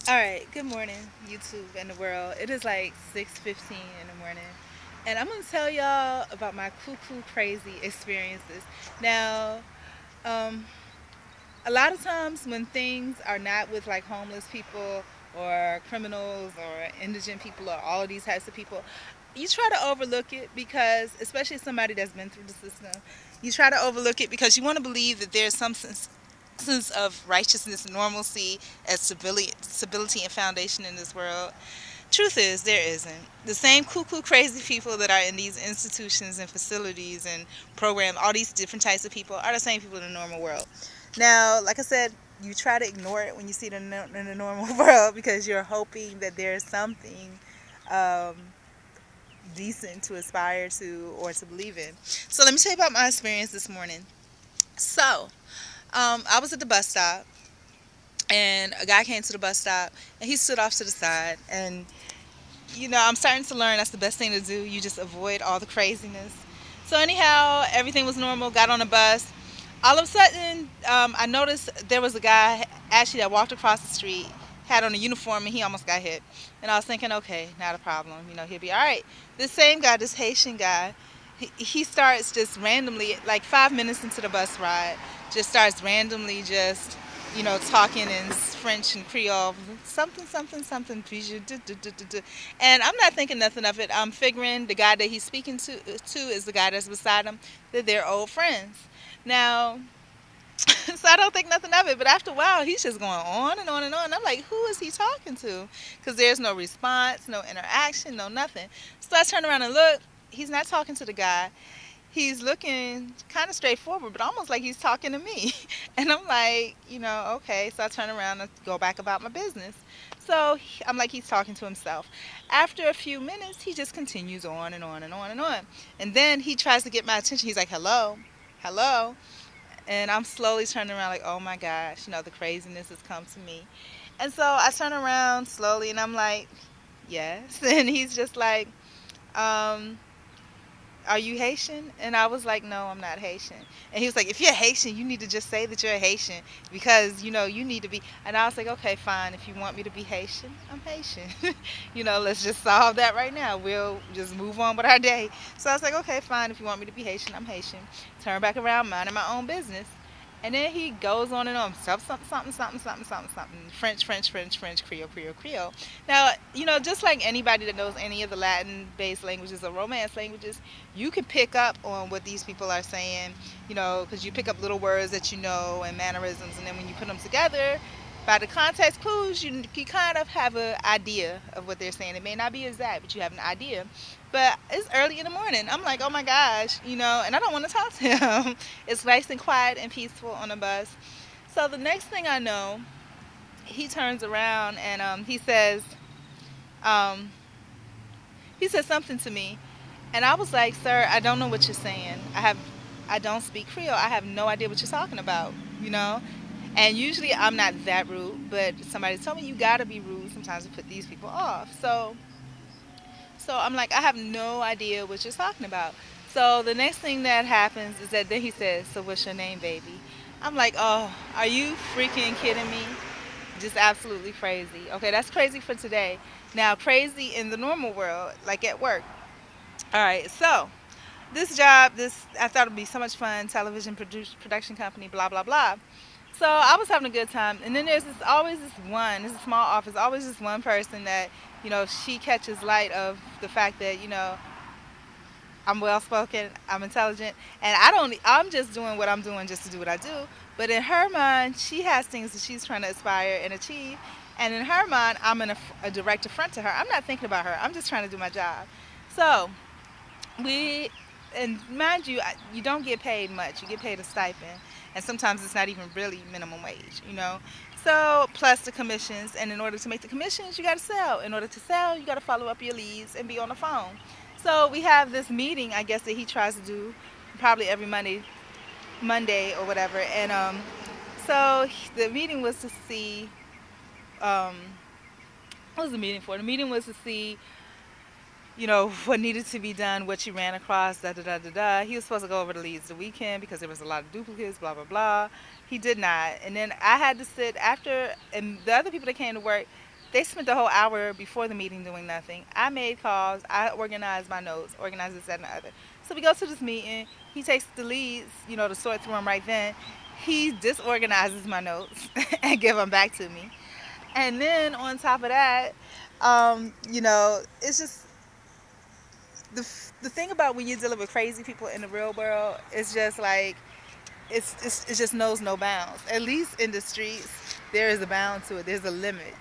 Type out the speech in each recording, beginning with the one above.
All right, good morning, YouTube and the world. It is like 6:15 in the morning, and I'm gonna tell y'all about my cuckoo crazy experiences. Now, um, a lot of times when things are not with like homeless people or criminals or indigent people or all of these types of people, you try to overlook it because, especially somebody that's been through the system, you try to overlook it because you want to believe that there's some sense of righteousness and normalcy as stability and foundation in this world. Truth is, there isn't. The same cuckoo crazy people that are in these institutions and facilities and programs, all these different types of people, are the same people in the normal world. Now, like I said, you try to ignore it when you see it in the normal world because you're hoping that there's something um, decent to aspire to or to believe in. So let me tell you about my experience this morning. So, I was at the bus stop and a guy came to the bus stop and he stood off to the side and I'm starting to learn that's the best thing to do. You just avoid all the craziness. So anyhow, everything was normal. Got on the bus. All of a sudden, I noticed there was a guy actually that walked across the street, had on a uniform, and he almost got hit. And I was thinking, okay, not a problem. He'll be all right. This same guy, this Haitian guy, he starts just randomly, like 5 minutes into the bus ride, just starts randomly just talking in French and Creole, something, something, something, and I'm not thinking nothing of it. I'm figuring the guy that he's speaking to is the guy that's beside him, that they're old friends. Now, so I don't think nothing of it, but after a while, he's just going on and on and on. I'm like, who is he talking to? Because there's no response, no interaction, no nothing. So I turn around and look. He's not talking to the guy. He's looking kind of straightforward, but almost like he's talking to me. And I'm like, okay. So I turn around and go back about my business. So I'm like, he's talking to himself. After a few minutes, he just continues on and on and on and on. And then he tries to get my attention. He's like, hello, hello. And I'm slowly turning around, like, oh my gosh, the craziness has come to me. And so I turn around slowly and I'm like, yes. And he's just like, um, are you Haitian? And I was like, no, I'm not Haitian. And he was like, if you're Haitian, you need to just say that you're a Haitian because, you need to be. And I was like, okay, fine. If you want me to be Haitian, I'm Haitian. Let's just solve that right now. We'll just move on with our day. So I was like, okay, fine. If you want me to be Haitian, I'm Haitian. Turn back around, minding my own business. And then he goes on and on, something, something, something, something, something, something, French, French, French, French, Creole, Creole, Creole. Now, just like anybody that knows any of the Latin-based languages or Romance languages, you can pick up on what these people are saying, because you pick up little words that you know and mannerisms, and then when you put them together, by the context clues, you kind of have an idea of what they're saying. It may not be exact, but you have an idea. But it's early in the morning. I'm like, oh my gosh, and I don't want to talk to him. It's nice and quiet and peaceful on the bus. So the next thing I know, he turns around and um, he says something to me, and I was like, sir, I don't know what you're saying. I don't speak Creole. I have no idea what you're talking about. You know. And usually I'm not that rude, but somebody told me you gotta be rude sometimes to put these people off. So I'm like, I have no idea what you're talking about. So the next thing that happens is that then he says, so what's your name, baby? I'm like, oh, are you freaking kidding me? Just absolutely crazy. Okay, that's crazy for today. Now, crazy in the normal world, like at work. All right, so this job, I thought it'd be so much fun, television production company, blah, blah, blah. So I was having a good time. And then there's always this a small office, always this one person that, she catches light of the fact that, I'm well spoken, I'm intelligent, and I'm just doing what I'm doing just to do what I do. But in her mind, she has things that she's trying to aspire and achieve. And in her mind, I'm in a direct affront to her. I'm not thinking about her. I'm just trying to do my job. So we, and mind you, you don't get paid much. You get paid a stipend, and sometimes it's not even really minimum wage. So plus the commissions, and in order to make the commissions, you got to sell. In order to sell, you got to follow up your leads and be on the phone. So we have this meeting, I guess, that he tries to do probably every Monday or whatever. And so the meeting was to see, um, what was the meeting for? The meeting was to see what needed to be done, what you ran across, da da da da da. He was supposed to go over the leads the weekend because there was a lot of duplicates, blah blah blah. He did not, and then I had to sit after, and the other people that came to work, They spent the whole hour before the meeting doing nothing. I made calls. I organized my notes, organized this, that, and the other. So we go to this meeting. He takes the leads, to sort through them right then. He disorganizes my notes and give them back to me. And then on top of that, it's just the thing about when you're dealing with crazy people in the real world, it's just like it just knows no bounds. At least in the streets, there is a bound to it. There's a limit.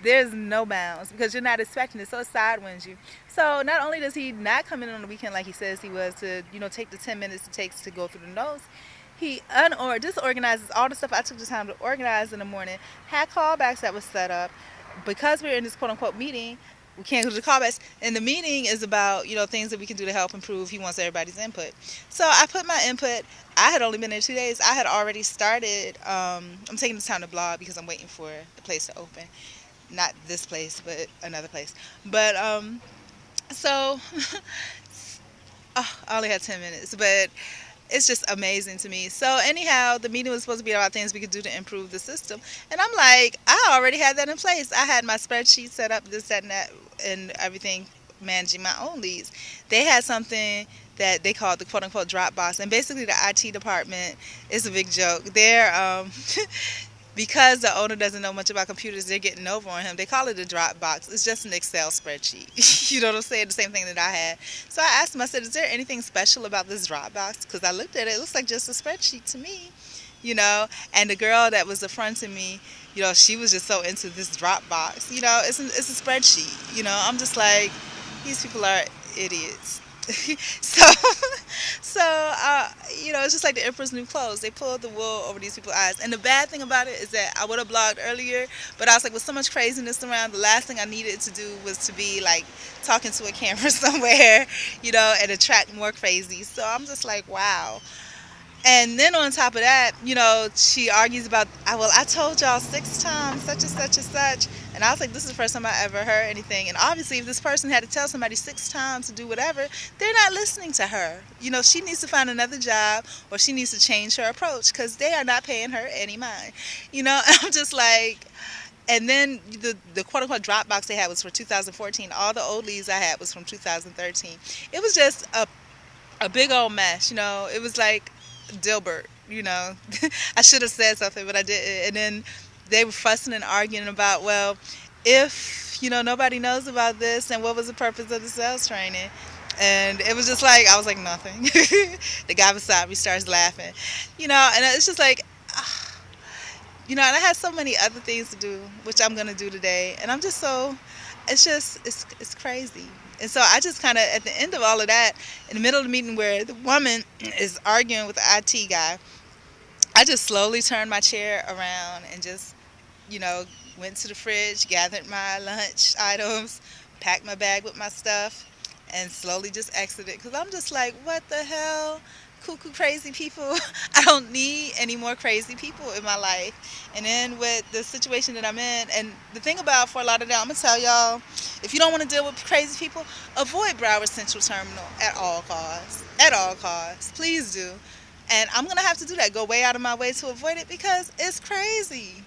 There's no bounds because you're not expecting it, so it sidewinds you. So not only does he not come in on the weekend like he says he was to, take the 10 minutes it takes to go through the notes, he disorganizes all the stuff I took the time to organize in the morning, had callbacks that was set up. Because we're in this quote unquote meeting, we can't go to the callbacks. And the meeting is about, things that we can do to help improve. He wants everybody's input. So I put my input. I had only been there 2 days. I had already started. I'm taking the time to blog because I'm waiting for the place to open. Not this place, but another place. But so I only had 10 minutes, but it's just amazing to me. So anyhow, the meeting was supposed to be about things we could do to improve the system. And I'm like, I already had that in place. I had my spreadsheet set up, this, that, and that, and everything, managing my own leads. They had something that they called the quote-unquote Dropbox. And basically the IT department is a big joke. They're because the owner doesn't know much about computers, they're getting over on him. They call it a Dropbox. It's just an Excel spreadsheet. You know what I'm saying? The same thing that I had. So I asked him, I said, is there anything special about this Dropbox? Because I looked at it, it looks like just a spreadsheet to me. And the girl that was affronting me, she was just so into this Dropbox. It's a spreadsheet. I'm just like, these people are idiots. so it's just like the emperor's new clothes. They pulled the wool over these people's eyes. And the bad thing about it is that I would have blogged earlier, but I was like, with so much craziness around, the last thing I needed to do was to be like talking to a camera somewhere, and attract more crazies. So I'm just like, wow. And then on top of that, she argues about, I told y'all 6 times, such and such and such. And I was like, this is the first time I ever heard anything. And obviously, if this person had to tell somebody 6 times to do whatever, they're not listening to her. She needs to find another job, or she needs to change her approach, because they are not paying her any mind. And I'm just like, and then the quote-unquote Dropbox they had was for 2014. All the old leads I had was from 2013. It was just a big old mess, It was like Dilbert, I should have said something, but I didn't. And then they were fussing and arguing about, well, if nobody knows about this, then what was the purpose of the sales training? And it was just like, I was like, nothing. The guy beside me starts laughing, and it's just like, and I had so many other things to do, which I'm gonna do today, and I'm just so, it's crazy. And so I just kind of, at the end of all of that, in the middle of the meeting where the woman is arguing with the IT guy, I just slowly turned my chair around and just, went to the fridge, gathered my lunch items, packed my bag with my stuff, and slowly just exited. Because I'm just like, what the hell? Cuckoo crazy people. I don't need any more crazy people in my life. And then with the situation that I'm in, and the thing about Fort Lauderdale, I'm gonna tell y'all, if you don't want to deal with crazy people, avoid Broward Central Terminal at all costs. At all costs, please do. And I'm gonna have to do that. Go way out of my way to avoid it because it's crazy.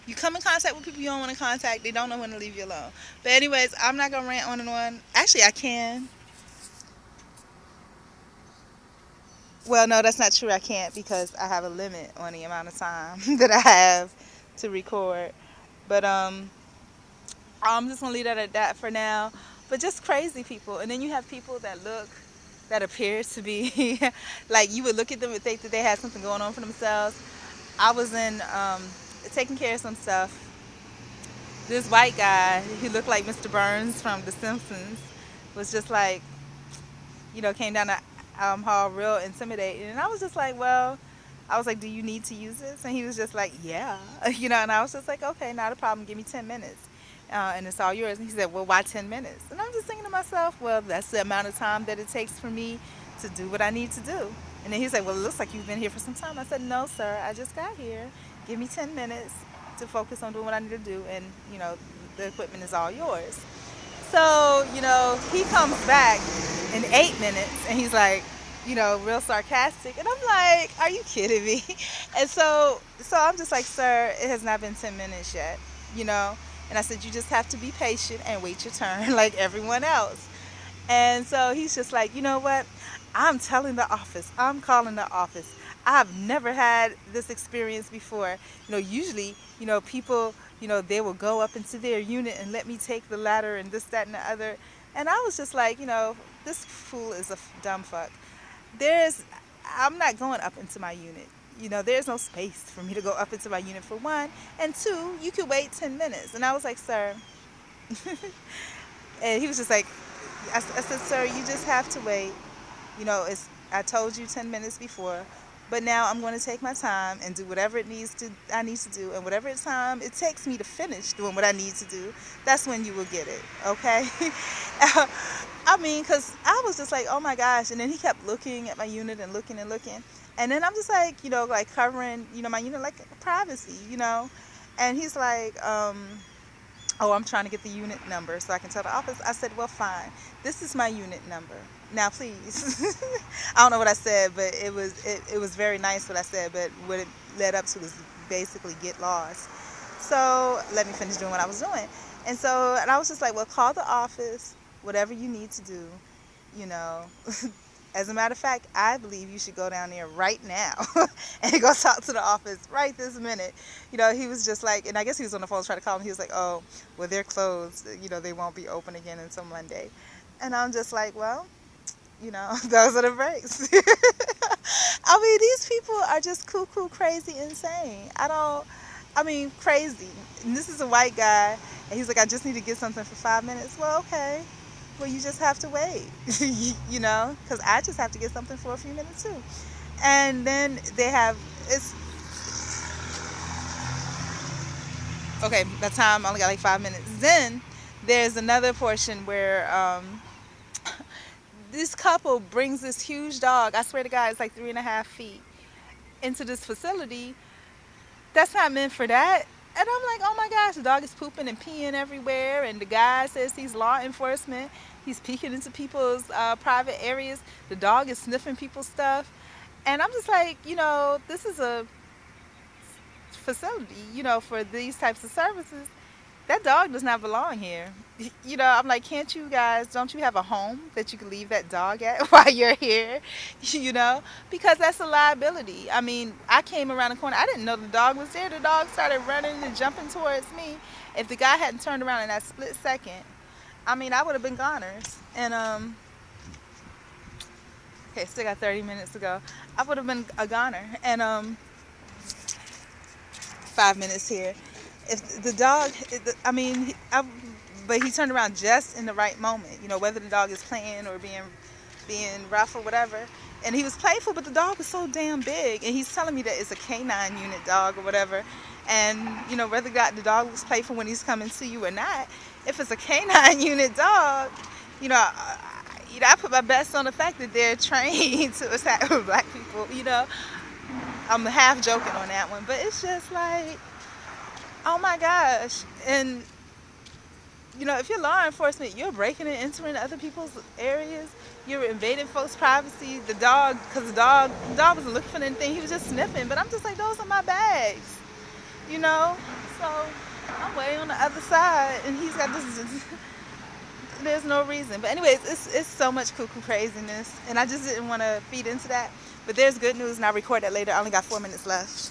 You come in contact with people you don't want to contact. They don't know when to leave you alone. But anyways, I'm not gonna rant on and on. Actually, I can. Well, no, that's not true. I can't because I have a limit on the amount of time that I have to record. But I'm just going to leave that at that for now. But just crazy people. And then you have people that appear to be, like you would look at them and think that they had something going on for themselves. I was in taking care of some stuff. This white guy, he looked like Mr. Burns from The Simpsons, was just like, came down the hall real intimidating. And I was just like, do you need to use this? And he was just like, yeah. And I was just like, okay, not a problem. Give me 10 minutes. And it's all yours. And he said, well, why 10 minutes? And I'm just thinking to myself, well, that's the amount of time that it takes for me to do what I need to do. And then he said, well, it looks like you've been here for some time. I said, no, sir, I just got here. Give me 10 minutes to focus on doing what I need to do. And, the equipment is all yours. So, he comes back in 8 minutes and he's like, real sarcastic. And I'm like, are you kidding me? And so I'm just like, sir, it has not been 10 minutes yet, And I said, you just have to be patient and wait your turn like everyone else. And so he's just like, you know what? I'm telling the office. I'm calling the office. I've never had this experience before. Usually, people, they will go up into their unit and let me take the ladder and this, that, and the other. And I was just like, this fool is a dumb fuck. There's, I'm not going up into my unit. There's no space for me to go up into my unit for one. And two, you could wait 10 minutes. And I was like, sir. And he was just like, I said, sir, you just have to wait. I told you 10 minutes before, but now I'm going to take my time and do whatever I need to do, and whatever time it takes me to finish doing what I need to do, that's when you will get it, okay? I mean, because I was just like, oh my gosh, and then he kept looking at my unit and looking and looking, and then I'm just like, like covering, my unit, like privacy, and he's like, oh, I'm trying to get the unit number so I can tell the office. I said, well, fine. This is my unit number. Now, please. I don't know what I said, but it was very nice what I said, but what it led up to was basically get lost. So let me finish doing what I was doing. And I was just like, well, call the office, whatever you need to do, you know. As a matter of fact, I believe you should go down there right now and go talk to the office right this minute. He was just like, and I guess he was on the phone trying to call him. He was like, oh, well, they're closed. They won't be open again until Monday. And I'm just like, well, those are the breaks. I mean, these people are just cuckoo, crazy, insane. Crazy. And this is a white guy, and he's like, I just need to get something for 5 minutes. Well, okay. Well, you just have to wait, because I just have to get something for a few minutes too. And then okay, that time I only got like 5 minutes. Then there's another portion where this couple brings this huge dog, I swear to God, it's like 3.5 feet, into this facility that's not meant for that. And I'm like, oh my gosh, the dog is pooping and peeing everywhere. And the guy says he's law enforcement. He's peeking into people's private areas. The dog is sniffing people's stuff. And I'm just like, this is a facility, for these types of services. That dog does not belong here. I'm like, don't you have a home that you can leave that dog at while you're here? Because that's a liability. I mean, I came around the corner. I didn't know the dog was there. The dog started running and jumping towards me. If the guy hadn't turned around in that split second, I would have been goners. And, okay, still got 30 minutes to go. I would have been a goner. And, 5 minutes here. If the dog, but he turned around just in the right moment, whether the dog is playing or being rough or whatever. And he was playful, but the dog was so damn big. And he's telling me that it's a canine unit dog or whatever. And, whether the dog was playful when he's coming to you or not, if it's a canine unit dog, I put my best on the fact that they're trained to attack black people, I'm half joking on that one, but it's just like, oh my gosh. And if you're law enforcement, you're breaking and entering other people's areas, you're invading folks' privacy. The dog wasn't looking for anything, he was just sniffing. But I'm just like, those are my bags, so I'm way on the other side, and he's got this. There's no reason. But anyways, it's so much cuckoo craziness, and I just didn't want to feed into that. But there's good news, and I'll record that later. I only got 4 minutes left.